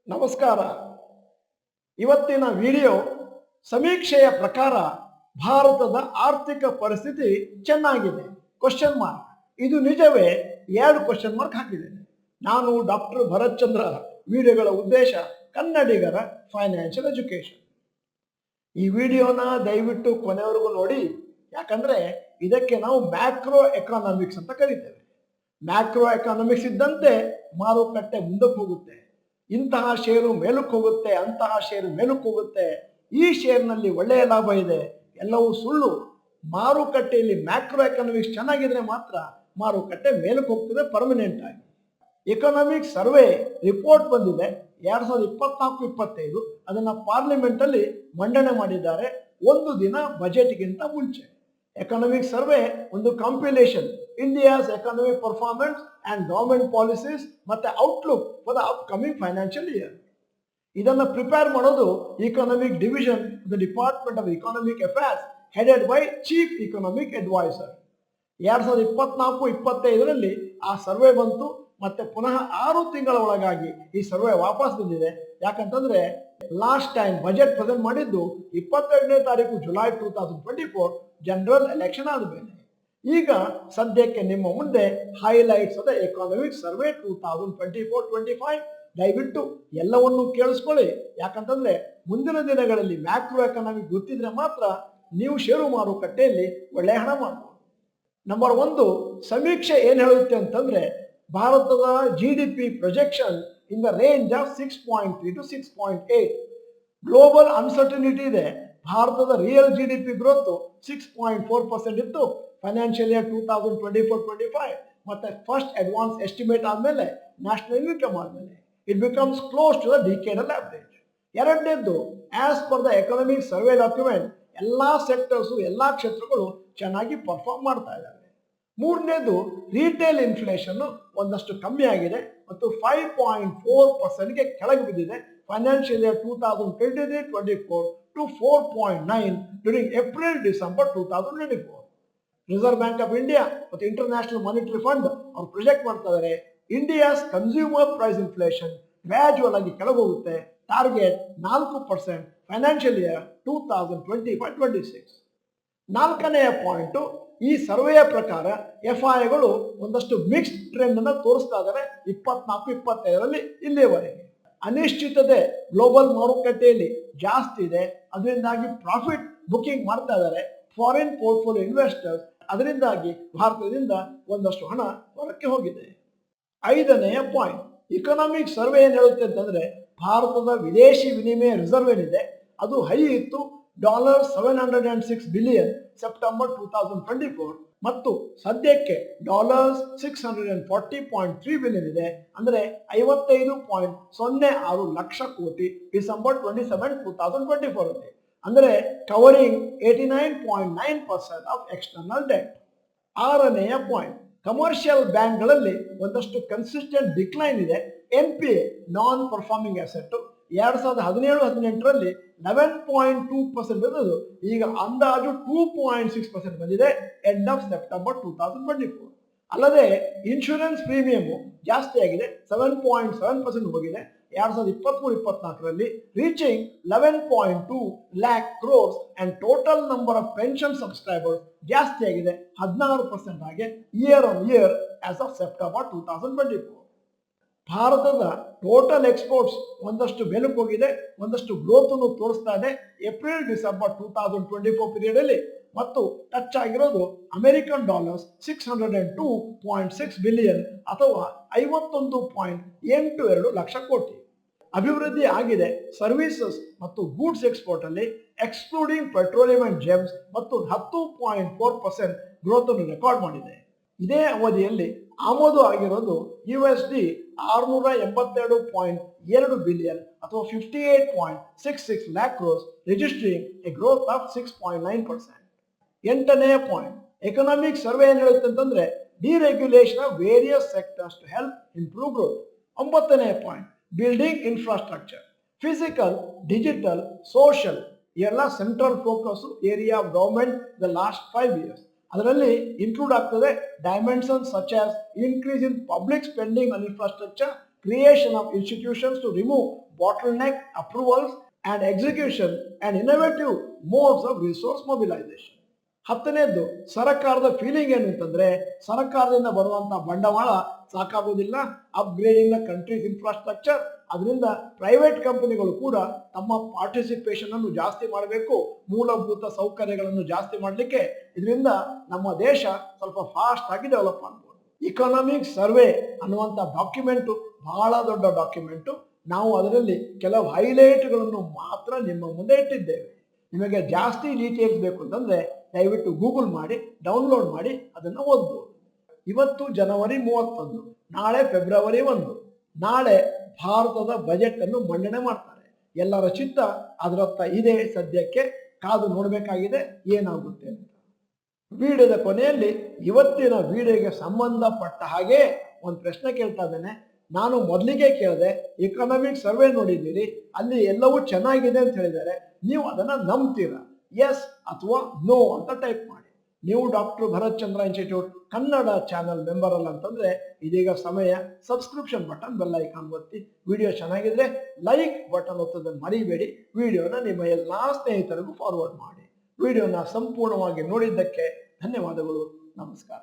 ನಮಸ್ಕಾರ. ಇವತ್ತಿನ ವಿಡಿಯೋ ಸಮೀಕ್ಷೆಯ ಪ್ರಕಾರ ಭಾರತದ ಆರ್ಥಿಕ ಪರಿಸ್ಥಿತಿ ಚೆನ್ನಾಗಿದೆ ಕ್ವಶನ್ ಮಾರ್ಕ್. ಇದು ನಿಜವೇ? 2 ಕ್ವಶನ್ ಮಾರ್ಕ್ ಹಾಕಿದ್ದೇನೆ. ನಾನು ಡಾಕ್ಟರ್ ಭರತ್ ಚಂದ್ರ. ವಿಡಿಯೋಗಳ ಉದ್ದೇಶ ಕನ್ನಡಿಗರ ಫೈನಾನ್ಷಿಯಲ್ ಎಜುಕೇಶನ್. ಈ ವಿಡಿಯೋನ ದಯವಿಟ್ಟು ಕೊನೆವರೆಗೂ ನೋಡಿ, ಯಾಕಂದ್ರೆ ಇದಕ್ಕೆ ನಾವು ಮ್ಯಾಕ್ರೋ ಎಕಾನಮಿಕ್ಸ್ ಅಂತ ಕರಿತೇವೆ. ಮ್ಯಾಕ್ರೋ ಎಕಾನಮಿಕ್ಸ್ ಇದ್ದಂತೆ ಮಾರುಕಟ್ಟೆ ಮುಂದಕ್ಕೆ ಹೋಗುತ್ತೆ. ಇಂತಹ ಷೇರು ಮೇಲಕ್ಕೆ ಹೋಗುತ್ತೆ, ಅಂತಹ ಷೇರು ಮೇಲಕ್ಕೆ ಹೋಗುತ್ತೆ, ಈ ಶೇರ್ನಲ್ಲಿ ಒಳ್ಳೆಯ ಲಾಭ ಇದೆ, ಎಲ್ಲವೂ ಸುಳ್ಳು. ಮಾರುಕಟ್ಟೆಯಲ್ಲಿ ಮ್ಯಾಕ್ರೋ ಎಕನಾಮಿಕ್ಸ್ ಚೆನ್ನಾಗಿದ್ರೆ ಮಾತ್ರ ಮಾರುಕಟ್ಟೆ ಮೇಲಕ್ಕೆ ಹೋಗ್ತದೆ ಪರ್ಮನೆಂಟ್ ಆಗಿ. ಎಕನಾಮಿಕ್ ಸರ್ವೆ ರಿಪೋರ್ಟ್ ಬಂದಿದೆ 2024-25. ಅದನ್ನ ಪಾರ್ಲಿಮೆಂಟ್ ಅಲ್ಲಿ ಮಂಡನೆ ಮಾಡಿದ್ದಾರೆ ಒಂದು ದಿನ ಬಜೆಟ್ಗಿಂತ ಮುಂಚೆ. ಎಕನಾಮಿಕ್ ಸರ್ವೆ ಒಂದು compilation, India's economic performance and government policies ಮತ್ತೆ outlook for the upcoming financial year. ಇದನ್ನು ಪ್ರಿಪೇರ್ ಮಾಡೋದು economic division the department of economic affairs headed by chief economic advisor. 2024-25 ಆ ಸರ್ವೆ ಬಂತು. ಮತ್ತೆ ಪುನಃ 6 ತಿಂಗಳ ಒಳಗಾಗಿ ಈ ಸರ್ವೆ ವಾಪಸ್ ಬಂದಿದೆ. ಯಾಕಂತಂದ್ರೆ ಲಾಸ್ಟ್ ಟೈಮ್ ಬಜೆಟ್ ಪ್ರೆಸೆಂಟ್ ಮಾಡಿದ್ದು 22ನೇ ತಾರೀಕು ಜುಲೈ 2024 ಜನರಲ್ ಎಲೆಕ್ಷನ್ ಆದಮೇಲೆ. ಈಗ ಸದ್ಯಕ್ಕೆ ನಿಮ್ಮ ಮುಂದೆ highlights of the economic survey 2024-25. ದಯವಿಟ್ಟು ಎಲ್ಲವನ್ನೂ ಕೇಳಿಸ್ಕೊಳ್ಳಿ. ಯಾಕಂತಂದ್ರೆ ಮುಂದಿನ ದಿನಗಳಲ್ಲಿ ಮ್ಯಾಕ್ರೋ ಎಕನಾಮಿಕ್ ಗೊತ್ತಿದ್ರೆ ಮಾತ್ರ ನೀವು ಷೇರು ಮಾರುಕಟ್ಟೆಯಲ್ಲಿ ಒಳ್ಳೆ ಹಣ ಮಾಡಬಹುದು. ನಂಬರ್ 1, ಸಮೀಕ್ಷೆ ಏನ್ ಹೇಳುತ್ತೆ ಅಂತಂದ್ರೆ ಭಾರತದ GDP projection in the range of 6.3 to 6.8. Global uncertainty ಇದೆ. ಭಾರತದ ರಿಯಲ್ GDP ಗ್ರೋತ್ 6.4% ಇತ್ತು ಫೈನಾನ್ಷಿಯಲ್ ಇಯರ್ 2024-25. ಮತ್ತೆ ಫಸ್ಟ್ ಅಡ್ವಾನ್ಸ್ ಎಸ್ಟಿಮೇಟ್ ಆದ್ಮೇಲೆ ನ್ಯಾಷನಲ್ ಇನ್ಕಮ್ ಆದ್ಮೇಲೆ it becomes close to the decadal average. ಎರಡನೇದ್ದು, as per the economic survey document ಎಲ್ಲಾ sectors ಎಲ್ಲಾ ಕ್ಷೇತ್ರಗಳು ಚೆನ್ನಾಗಿ ಪರ್ಫಾರ್ಮ್ ಮಾಡ್ತಾ ಇದ್ದಾರೆ. ಮೂರನೇದು, ರಿಟೇಲ್ ಇನ್ಫ್ಲೇಷನ್ ಒಂದಷ್ಟು ಕಮ್ಮಿ ಆಗಿದೆ ಮತ್ತು 5.4%ಗೆ ಕೆಳಗೆ ಬಿದ್ದಿದೆ financial year 2023-24 to 4.9 during April December 2024. Reserve Bank of India ಮತ್ತು ಇಂಟರ್ನ್ಯಾಷನಲ್ ಮಾನಿಟರಿ ಫಂಡ್ ಅವರು ಪ್ರೊಜೆಕ್ಟ್ ಮಾಡ್ತಾ ಇದ್ದಾರೆ India's consumer price inflation gradual ಆಗಿ ಕೆಳಗೆ ಹೋಗುತ್ತೆ. Target 4% financial year 2025-26. 4ನೇ ಪಾಯಿಂಟ್, ಈ ಸರ್ವೆಯ ಪ್ರಕಾರ FIIಗಳು ಒಂದಷ್ಟು ಮಿಕ್ಸ್ಡ್ ಟ್ರೆಂಡ್ ಅನ್ನು ತೋರಿಸ್ತಾ ಇದ್ದಾರೆ 24-25 ಇಲ್ಲಿಯವರೆಗೆ. ಅನಿಶ್ಚಿತತೆ ಗ್ಲೋಬಲ್ ಮಾರುಕಟ್ಟೆಯಲ್ಲಿ ಜಾಸ್ತಿ ಇದೆ. ಅದರಿಂದಾಗಿ ಪ್ರಾಫಿಟ್ ಬುಕಿಂಗ್ ಮಾಡ್ತಾ ಇದ್ದಾರೆ ಫಾರಿನ್ ಪೋರ್ಟ್ಫೋಲಿಯೋ ಇನ್ವೆಸ್ಟರ್ಸ್. ಅದರಿಂದಾಗಿ ಭಾರತದಿಂದ ಒಂದಷ್ಟು ಹಣ ಹೊರಕ್ಕೆ ಹೋಗಿದೆ. 5ನೇ ಪಾಯಿಂಟ್, ಇಕನಾಮಿಕ್ ಸರ್ವೆ ಏನ್ ಹೇಳುತ್ತೆ ಅಂತಂದ್ರೆ ಭಾರತದ ವಿದೇಶಿ ವಿನಿಮಯ ರಿಸರ್ವ್ ಏನಿದೆ ಅದು ಹೈ ಇತ್ತು $706 ಬಿಲಿಯನ್ ಸೆಪ್ಟೆಂಬರ್ 2024 ಮತ್ತು ಸದ್ಯಕ್ಕೆ $640.3 ಬಿಲಿಯನ್ ಇದೆ. ಅಂದ್ರೆ 55.06 ಲಕ್ಷ ಕೋಟಿ ಡಿಸೆಂಬರ್ 27, 2024 ಅಂದ್ರೆ ಕವರಿಂಗ್ 89.9% ಆಫ್ ಎಕ್ಸ್ಟರ್ನಲ್ ಡೆಟ್. 6ನೇ ಪಾಯಿಂಟ್, ಕಮರ್ಷಿಯಲ್ ಬ್ಯಾಂಕ್ಗಳಲ್ಲಿ ಒಂದಷ್ಟು ಕನ್ಸಿಸ್ಟೆಂಟ್ ಡಿಕ್ಲೈನ್ ಇದೆ. NPA ನಾನ್ ಪರ್ಫಾರ್ಮಿಂಗ್ ಅಸೆಟ್ 2017-18 11.2% ಇರೋದು ಈಗ ಅಂದಾಜು 2.6% ಬಂದಿದೆ ಎಂಡ್ ಆಫ್ ಸೆಪ್ಟೆಂಬರ್ 2024. ಅಲ್ಲದೆ ಇನ್ಶೂರೆನ್ಸ್ ಪ್ರೀಮಿಯಂ ಜಾಸ್ತಿ ಆಗಿದೆ, 7.7% ಹೋಗಿದೆ 2023-24 reaching 11.2 lakh crores and total number of pension subscribers ಜಾಸ್ತಿ ಆಗಿದೆ 16% ಆಗಿ year on year as of September 2024. ಭಾರತದ ಟೋಟಲ್ ಎಕ್ಸ್ಪೋರ್ಟ್ಸ್ ಒಂದಷ್ಟು ಮೇಲಕ್ಕೆ ಹೋಗಿದೆ, ಒಂದಷ್ಟು ಗ್ರೋತ್ ಅನ್ನು ತೋರಿಸ್ತಾ ಇದೆ ಏಪ್ರಿಲ್-ಡಿಸೆಂಬರ್ 2024 ಪೀರಿಯಡ್ ಅಲ್ಲಿ. ಮತ್ತು ಟಚ್ ಆಗಿರೋದು ಅಮೆರಿಕನ್ ಡಾಲರ್ಸ್ $602.6 ಬಿಲಿಯನ್ ಅಥವಾ 51.82 ಲಕ್ಷ ಕೋಟಿ. ಅಭಿವೃದ್ಧಿ ಆಗಿದೆ ಸರ್ವಿಸಸ್ ಮತ್ತು ಗೂಡ್ಸ್ ಎಕ್ಸ್ಪೋರ್ಟ್ ಅಲ್ಲಿ ಎಕ್ಸ್ಕ್ಲೂಡಿಂಗ್ ಪೆಟ್ರೋಲಿಯಂ ಅಂಡ್ ಜೆಮ್ಸ್ ಮತ್ತು 10.4% ಗ್ರೋತ್ ಅನ್ನು ರೆಕಾರ್ಡ್ ಮಾಡಿದೆ. ಇದೇ ಅವಧಿಯಲ್ಲಿ ಆಮದು ಆಗಿರೋದು USD $682.2 ಬಿಲಿಯನ್ ಅಥವಾ 58.66 lakh crores, registering a growth of 6.9%. 8ನೇ ಪಾಯಿಂಟ್, ಎಕನಾಮಿಕ್ ಸರ್ವೆ ಏನ್ ಹೇಳುತ್ತೆ ಅಂತಂದ್ರೆ deregulation of various sectors to help improve growth. 9ನೇ point, building infrastructure physical, digital, social ಎಲ್ಲ central focus area of government the last 5 years. ಅದರಲ್ಲಿ include ಆಗ್ತದೆ dimension such as increase in public spending on infrastructure, creation of institutions to remove bottleneck approvals and execution and innovative modes of resource mobilization. ಹತ್ತನೇದ್ದು ಸರ್ಕಾರದ feeling ಏನು ಅಂತಂದ್ರೆ ಸರ್ಕಾರದಿಂದ ಬರುವಂತಹ ಬಂಡವಾಳ ಸಾಕಾಗುವುದಿಲ್ಲ, upgrading the countries infrastructure, ಅದರಿಂದ ಪ್ರೈವೇಟ್ ಕಂಪನಿಗಳು ಕೂಡ ತಮ್ಮ ಪಾರ್ಟಿಸಿಪೇಷನ್ ಅನ್ನು ಜಾಸ್ತಿ ಮಾಡಬೇಕು, ಮೂಲಭೂತ ಸೌಕರ್ಯಗಳನ್ನು ಜಾಸ್ತಿ ಮಾಡಲಿಕ್ಕೆ. ಇದರಿಂದ ನಮ್ಮ ದೇಶ ಸ್ವಲ್ಪ ಫಾಸ್ಟ್ ಆಗಿ ಡೆವಲಪ್ ಮಾಡಬಹುದು. ಇಕನಾಮಿಕ್ ಸರ್ವೆ ಅನ್ನುವಂಥ ಡಾಕ್ಯುಮೆಂಟು ಬಹಳ ದೊಡ್ಡ ಡಾಕ್ಯುಮೆಂಟು. ನಾವು ಅದರಲ್ಲಿ ಕೆಲವು ಹೈಲೈಟ್ಗಳನ್ನು ಮಾತ್ರ ನಿಮ್ಮ ಮುಂದೆ ಇಟ್ಟಿದ್ದೇವೆ. ನಿಮಗೆ ಜಾಸ್ತಿ ಡೀಟೇಲ್ಸ್ ಬೇಕು ಅಂತಂದ್ರೆ ದಯವಿಟ್ಟು ಗೂಗಲ್ ಮಾಡಿ ಡೌನ್ಲೋಡ್ ಮಾಡಿ ಅದನ್ನು ಓದ್ಬೋದು. ಇವತ್ತು ಜನವರಿ 31, ನಾಳೆ ಫೆಬ್ರವರಿ 1. ನಾಳೆ ಭಾರತದ ಬಜೆಟ್ ಅನ್ನು ಮಂಡನೆ ಮಾಡ್ತಾರೆ. ಎಲ್ಲರ ಚಿತ್ತ ಅದರತ್ತ ಇದೆ. ಸದ್ಯಕ್ಕೆ ಕಾದು ನೋಡಬೇಕಾಗಿದೆ ಏನಾಗುತ್ತೆ ಅಂತ. ವಿಡಿಯೋದ ಕೊನೆಯಲ್ಲಿ ಇವತ್ತಿನ ವಿಡಿಯೋಗೆ ಸಂಬಂಧಪಟ್ಟ ಹಾಗೆ ಒಂದು ಪ್ರಶ್ನೆ ಕೇಳ್ತಾ ಇದ್ದೇನೆ. ನಾನು ಮೊದಲಿಗೆ ಕೇಳಿದೆ, ಎಕನಾಮಿಕ್ ಸರ್ವೆ ನೋಡಿದ್ದೀರಿ, ಅಲ್ಲಿ ಎಲ್ಲವೂ ಚೆನ್ನಾಗಿದೆ ಅಂತ ಹೇಳಿದ್ದಾರೆ, ನೀವು ಅದನ್ನ ನಂಬ್ತೀರಾ? ಎಸ್ ಅಥವಾ ನೋ ಅಂತ ಟೈಪ್ ಮಾಡಿ. ನೀವು ಡಾಕ್ಟರ್ ಭರತ್ ಚಂದ್ರ ಇನ್ಸ್ಟಿಟ್ಯೂಟ್ ಕನ್ನಡ ಚಾನಲ್ ಮೆಂಬರ್ ಅಲ್ಲ ಅಂತಂದ್ರೆ ಇದೀಗ ಸಮಯ. ಸಬ್ಸ್ಕ್ರಿಪ್ಷನ್ ಬಟನ್, ಬೆಲ್ ಐಕಾನ್ ಒತ್ತಿ. ವಿಡಿಯೋ ಚೆನ್ನಾಗಿದ್ರೆ ಲೈಕ್ ಬಟನ್ ಒತ್ತೋದನ್ನು ಮರಿಬೇಡಿ. ವಿಡಿಯೋನ ನಿಮ್ಮ ಎಲ್ಲಾ ಸ್ನೇಹಿತರಿಗೂ ಫಾರ್ವರ್ಡ್ ಮಾಡಿ. ವಿಡಿಯೋನ ಸಂಪೂರ್ಣವಾಗಿ ನೋಡಿದ್ದಕ್ಕೆ ಧನ್ಯವಾದಗಳು. ನಮಸ್ಕಾರ.